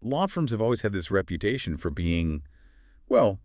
Law firms have always had this reputation for being, well,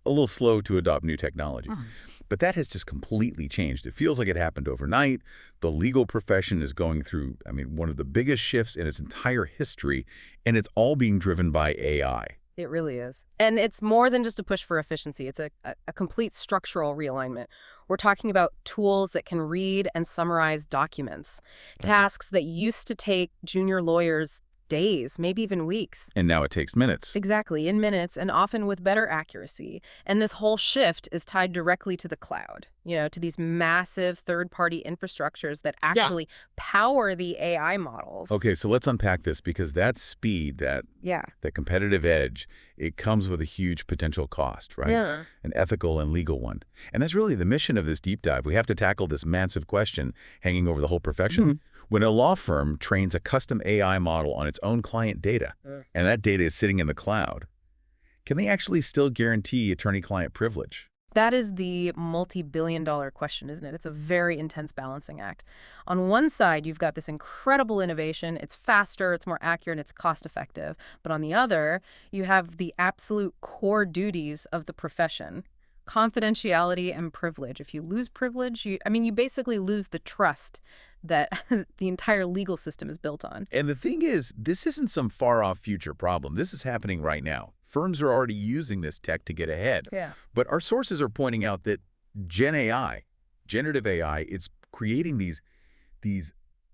a little slow to adopt new technology. Hmm. But that has just completely changed. It feels like it happened overnight. The legal profession is going through, one of the biggest shifts in its entire history, and it's all being driven by AI. It really is. And it's more than just a push for efficiency. It's a complete structural realignment. We're talking about tools that can read and summarize documents, tasks that used to take junior lawyers days, maybe even weeks. And now it takes minutes. Exactly, in minutes and often with better accuracy. And this whole shift is tied directly to the cloud, to these massive third-party infrastructures that actually power the AI models. Okay, so let's unpack this because that speed, that Yeah. competitive edge, it comes with a huge potential cost, right? Yeah. An ethical and legal one. And that's really the mission of this deep dive. We have to tackle this massive question hanging over the whole profession. When a law firm trains a custom AI model on its own client data, and that data is sitting in the cloud, can they actually still guarantee attorney-client privilege? That is the multi-billion-dollar question, isn't it? It's a very intense balancing act. On one side, you've got this incredible innovation. It's faster, it's more accurate, it's cost-effective. But on the other, you have the absolute core duties of the profession: confidentiality and privilege. If you lose privilege, you basically lose the trust that the entire legal system is built on. And the thing is, this isn't some far-off future problem. This is happening right now. Firms are already using this tech to get ahead. Yeah. But our sources are pointing out that Gen AI, generative AI, it's creating these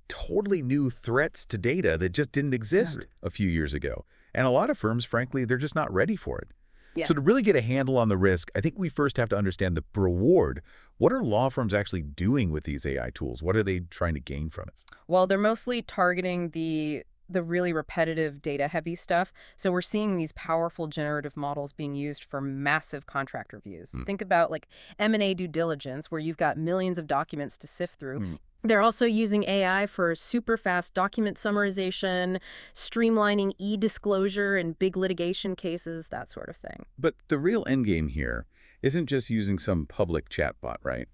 totally new threats to data that just didn't exist a few years ago. And a lot of firms, frankly, they're just not ready for it. Yeah. So to really get a handle on the risk, I think we first have to understand the reward. What are law firms actually doing with these AI tools? What are they trying to gain from it? Well, they're mostly targeting the really repetitive data-heavy stuff. So we're seeing these powerful generative models being used for massive contract reviews. Think about like M&A due diligence, where you've got millions of documents to sift through. They're also using AI for super fast document summarization, streamlining e-disclosure in big litigation cases, that sort of thing. But the real endgame here isn't just using some public chatbot, right?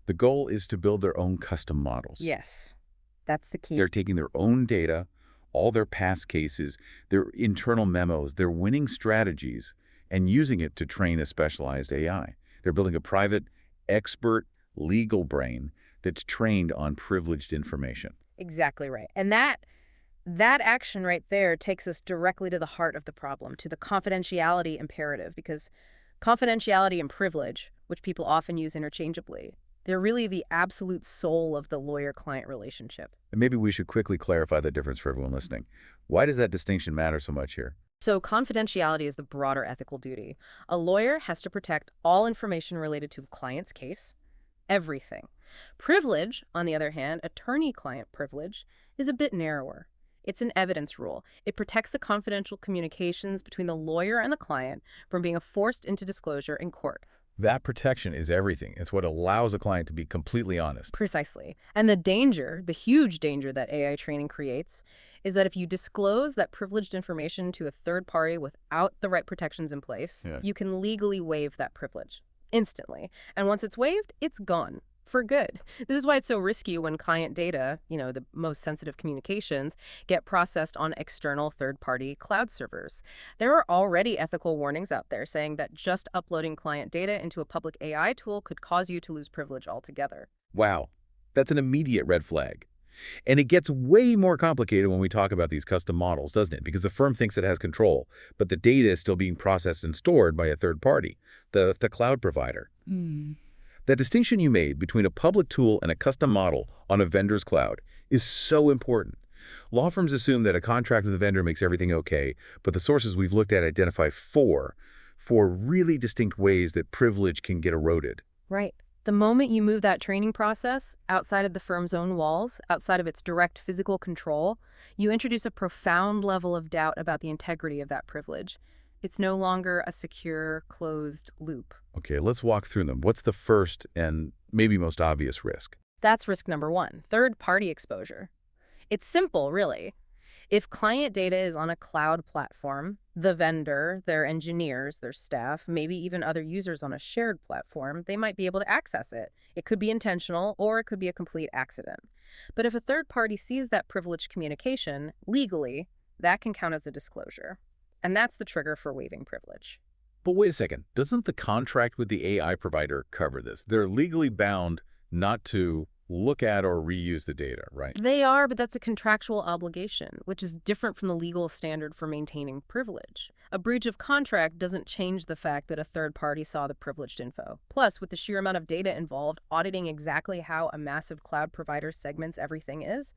The goal is to build their own custom models. Yes, that's the key. They're taking their own data, all their past cases, their internal memos, their winning strategies, and using it to train a specialized AI. They're building a private, expert, legal brain that's trained on privileged information. Exactly right. And that action right there takes us directly to the heart of the problem, to the confidentiality imperative, because confidentiality and privilege, which people often use interchangeably, they're really the absolute soul of the lawyer-client relationship. And maybe we should quickly clarify the difference for everyone listening. Why does that distinction matter so much here? So confidentiality is the broader ethical duty. A lawyer has to protect all information related to a client's case, everything. Privilege, on the other hand, attorney-client privilege, is a bit narrower. It's an evidence rule. It protects the confidential communications between the lawyer and the client from being forced into disclosure in court. That protection is everything. It's what allows a client to be completely honest. Precisely. And the danger, the huge danger that AI training creates, is that if you disclose that privileged information to a third party without the right protections in place, you can legally waive that privilege instantly. And once it's waived, it's gone for good. This is why it's so risky when client data, the most sensitive communications, get processed on external third-party cloud servers. There are already ethical warnings out there saying that just uploading client data into a public AI tool could cause you to lose privilege altogether. Wow, that's an immediate red flag. And it gets way more complicated when we talk about these custom models, doesn't it? Because the firm thinks it has control, but the data is still being processed and stored by a third party, the cloud provider. The distinction you made between a public tool and a custom model on a vendor's cloud is so important. Law firms assume that a contract with the vendor makes everything okay, but the sources we've looked at identify four really distinct ways that privilege can get eroded. Right. The moment you move that training process outside of the firm's own walls, outside of its direct physical control, you introduce a profound level of doubt about the integrity of that privilege. It's no longer a secure, closed loop. Okay, let's walk through them. What's the first and maybe most obvious risk? That's risk number one, third-party exposure. It's simple, really. If client data is on a cloud platform, the vendor, their engineers, their staff, maybe even other users on a shared platform, they might be able to access it. It could be intentional or it could be a complete accident. But if a third party sees that privileged communication, legally, that can count as a disclosure. And that's the trigger for waiving privilege. But wait a second, doesn't the contract with the AI provider cover this? They're legally bound not to look at or reuse the data, right? They are, but that's a contractual obligation, which is different from the legal standard for maintaining privilege. A breach of contract doesn't change the fact that a third party saw the privileged info. Plus, with the sheer amount of data involved, auditing exactly how a massive cloud provider segments everything is,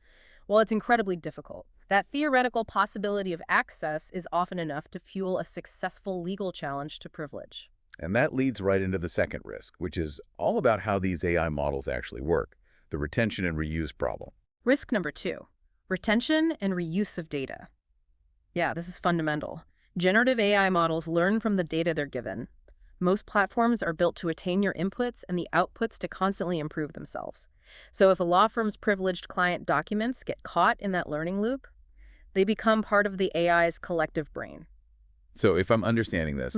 well, it's incredibly difficult. That theoretical possibility of access is often enough to fuel a successful legal challenge to privilege. And that leads right into the second risk, which is all about how these AI models actually work, the retention and reuse problem. Risk number 2, retention and reuse of data. Yeah, this is fundamental. Generative AI models learn from the data they're given. Most platforms are built to attain your inputs and the outputs to constantly improve themselves. So if a law firm's privileged client documents get caught in that learning loop, they become part of the AI's collective brain. So if I'm understanding this,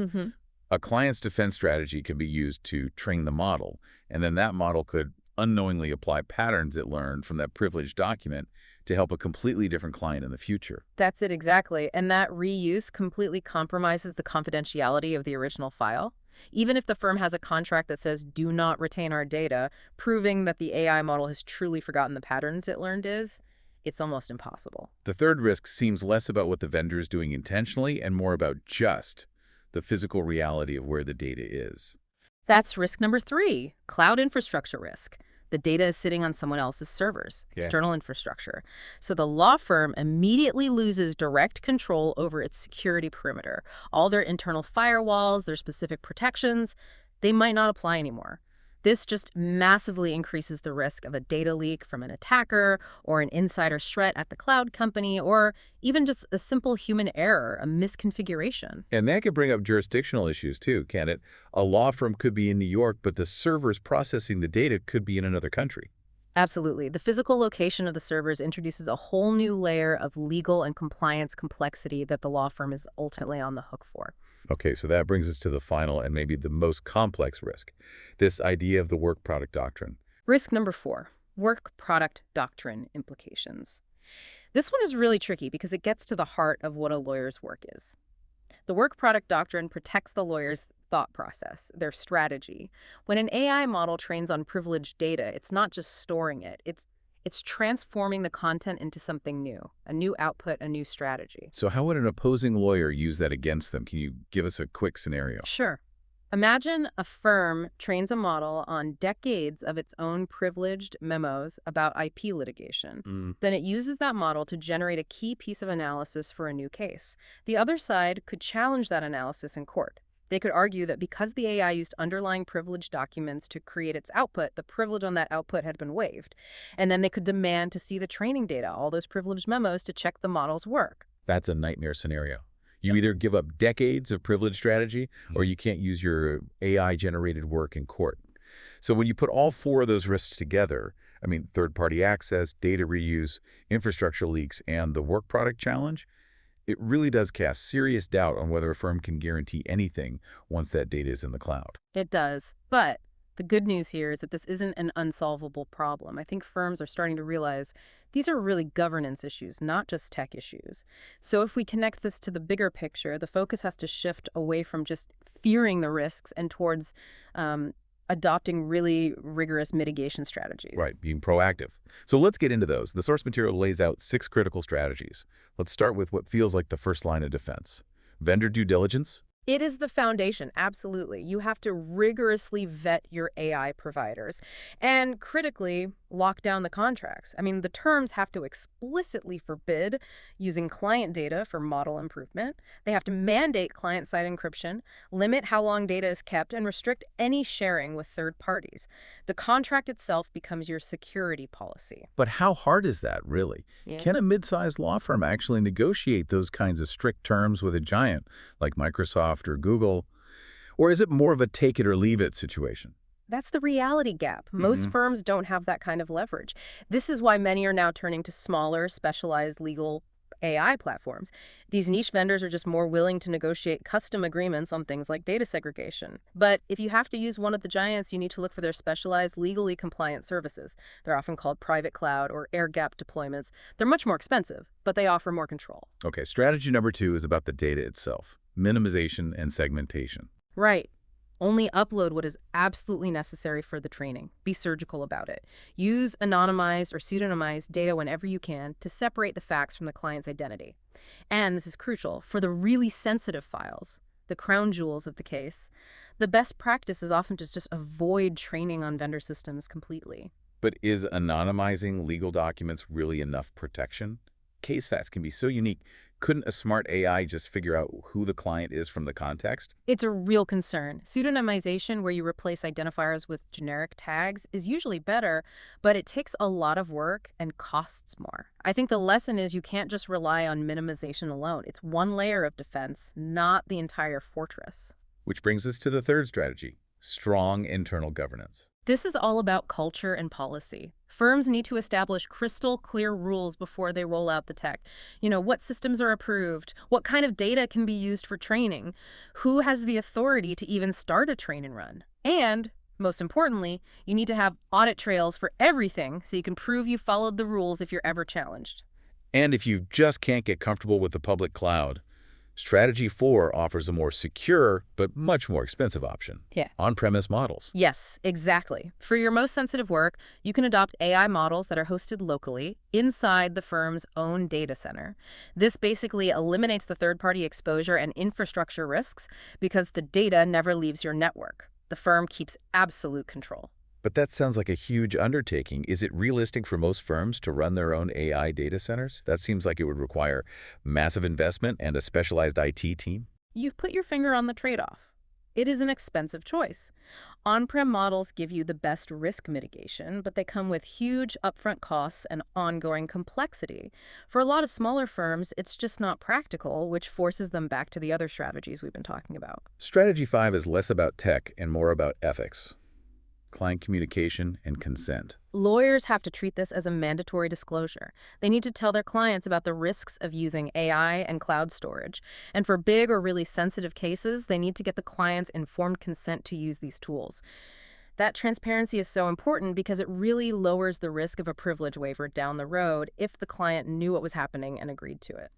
a client's defense strategy could be used to train the model, and then that model could unknowingly apply patterns it learned from that privileged document to help a completely different client in the future. That's it exactly. And that reuse completely compromises the confidentiality of the original file. Even if the firm has a contract that says, do not retain our data, proving that the AI model has truly forgotten the patterns it learned it's almost impossible. The third risk seems less about what the vendor is doing intentionally and more about just the physical reality of where the data is. That's risk number 3, cloud infrastructure risk. The data is sitting on someone else's servers, external infrastructure. So the law firm immediately loses direct control over its security perimeter. All their internal firewalls, their specific protections, they might not apply anymore. This just massively increases the risk of a data leak from an attacker or an insider threat at the cloud company or even just a simple human error, a misconfiguration. And that could bring up jurisdictional issues too, can't it? A law firm could be in New York, but the servers processing the data could be in another country. Absolutely. The physical location of the servers introduces a whole new layer of legal and compliance complexity that the law firm is ultimately on the hook for. Okay, so that brings us to the final and maybe the most complex risk, this idea of the work product doctrine. Risk number 4, work product doctrine implications. This one is really tricky because it gets to the heart of what a lawyer's work is. The work product doctrine protects the lawyer's thought process, their strategy. When an AI model trains on privileged data, it's not just storing it, it's transforming the content into something new, a new output, a new strategy. So how would an opposing lawyer use that against them? Can you give us a quick scenario? Sure. Imagine a firm trains a model on decades of its own privileged memos about IP litigation. Then it uses that model to generate a key piece of analysis for a new case. The other side could challenge that analysis in court. They could argue that because the AI used underlying privileged documents to create its output, the privilege on that output had been waived. And then they could demand to see the training data, all those privileged memos, to check the model's work. That's a nightmare scenario. You either give up decades of privilege strategy or you can't use your AI-generated work in court. So when you put all 4 of those risks together, I mean, third-party access, data reuse, infrastructure leaks, and the work product challenge, it really does cast serious doubt on whether a firm can guarantee anything once that data is in the cloud. It does. But the good news here is that this isn't an unsolvable problem. I think firms are starting to realize these are really governance issues, not just tech issues. So if we connect this to the bigger picture, the focus has to shift away from just fearing the risks and towards adopting really rigorous mitigation strategies. Right, being proactive. So let's get into those. The source material lays out 6 critical strategies. Let's start with what feels like the first line of defense. Vendor due diligence. It is the foundation, absolutely. You have to rigorously vet your AI providers and critically lock down the contracts. I mean, the terms have to explicitly forbid using client data for model improvement. They have to mandate client-side encryption, limit how long data is kept, and restrict any sharing with third parties. The contract itself becomes your security policy. But how hard is that, really? Yeah. Can a mid-sized law firm actually negotiate those kinds of strict terms with a giant like Microsoft or Google? Or is it more of a take-it-or-leave-it situation? That's the reality gap. Most firms don't have that kind of leverage. This is why many are now turning to smaller, specialized legal AI platforms. These niche vendors are just more willing to negotiate custom agreements on things like data segregation. But if you have to use one of the giants, you need to look for their specialized, legally compliant services. They're often called private cloud or air-gap deployments. They're much more expensive, but they offer more control. Okay, strategy number 2 is about the data itself, minimization and segmentation. Right. Only upload what is absolutely necessary for the training. Be surgical about it. Use anonymized or pseudonymized data whenever you can to separate the facts from the client's identity. And this is crucial, for the really sensitive files, the crown jewels of the case, the best practice is often to just avoid training on vendor systems completely. But is anonymizing legal documents really enough protection? Case facts can be so unique. Couldn't a smart AI just figure out who the client is from the context? It's a real concern. Pseudonymization, where you replace identifiers with generic tags, is usually better, but it takes a lot of work and costs more. I think the lesson is you can't just rely on minimization alone. It's one layer of defense, not the entire fortress. Which brings us to the third strategy, strong internal governance. This is all about culture and policy. Firms need to establish crystal clear rules before they roll out the tech. What systems are approved, what kind of data can be used for training, who has the authority to even start a train and run. And, most importantly, you need to have audit trails for everything so you can prove you followed the rules if you're ever challenged. And if you just can't get comfortable with the public cloud, Strategy 4 offers a more secure but much more expensive option. Yeah. On-premise models. Yes, exactly. For your most sensitive work, you can adopt AI models that are hosted locally inside the firm's own data center. This basically eliminates the third-party exposure and infrastructure risks because the data never leaves your network. The firm keeps absolute control. But that sounds like a huge undertaking. Is it realistic for most firms to run their own AI data centers? That seems like it would require massive investment and a specialized IT team. You've put your finger on the trade-off. It is an expensive choice. On-prem models give you the best risk mitigation, but they come with huge upfront costs and ongoing complexity. For a lot of smaller firms, it's just not practical, which forces them back to the other strategies we've been talking about. Strategy 5 is less about tech and more about ethics, client communication, and consent. Lawyers have to treat this as a mandatory disclosure. They need to tell their clients about the risks of using AI and cloud storage. And for big or really sensitive cases, they need to get the client's informed consent to use these tools. That transparency is so important because it really lowers the risk of a privilege waiver down the road if the client knew what was happening and agreed to it.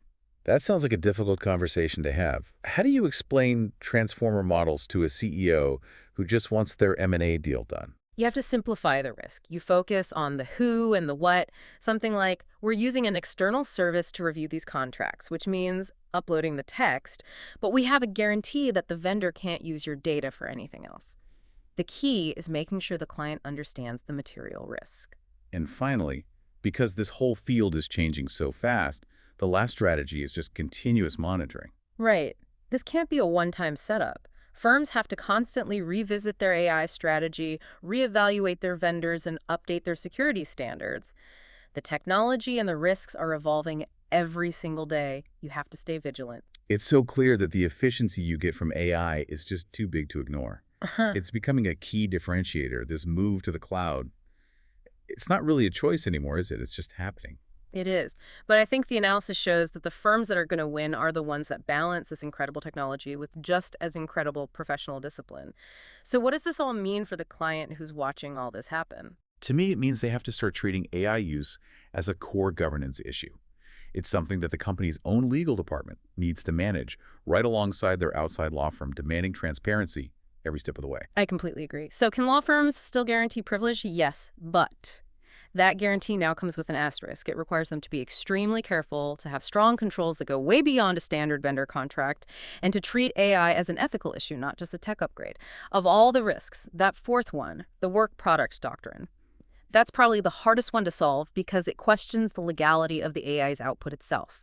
That sounds like a difficult conversation to have. How do you explain transformer models to a CEO who just wants their M&A deal done? You have to simplify the risk. You focus on the who and the what. Something like, we're using an external service to review these contracts, which means uploading the text, but we have a guarantee that the vendor can't use your data for anything else. The key is making sure the client understands the material risk. And finally, because this whole field is changing so fast, the last strategy is just continuous monitoring. Right. This can't be a one-time setup. Firms have to constantly revisit their AI strategy, reevaluate their vendors, and update their security standards. The technology and the risks are evolving every single day. You have to stay vigilant. It's so clear that the efficiency you get from AI is just too big to ignore. It's becoming a key differentiator, this move to the cloud. It's not really a choice anymore, is it? It's just happening. It is. But I think the analysis shows that the firms that are going to win are the ones that balance this incredible technology with just as incredible professional discipline. So what does this all mean for the client who's watching all this happen? To me, it means they have to start treating AI use as a core governance issue. It's something that the company's own legal department needs to manage right alongside their outside law firm, demanding transparency every step of the way. I completely agree. So can law firms still guarantee privilege? Yes, but that guarantee now comes with an asterisk. It requires them to be extremely careful, to have strong controls that go way beyond a standard vendor contract, and to treat AI as an ethical issue, not just a tech upgrade. Of all the risks, that fourth one, the work product doctrine, that's probably the hardest one to solve because it questions the legality of the AI's output itself.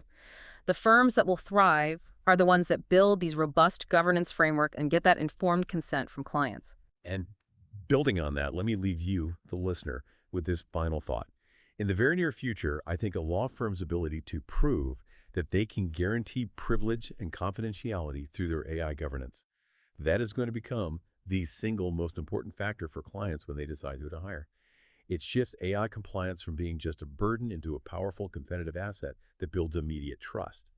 The firms that will thrive are the ones that build these robust governance framework and get that informed consent from clients. And building on that, let me leave you, the listener, with this final thought. In the very near future, I think a law firm's ability to prove that they can guarantee privilege and confidentiality through their AI governance, that is going to become the single most important factor for clients when they decide who to hire. It shifts AI compliance from being just a burden into a powerful competitive asset that builds immediate trust.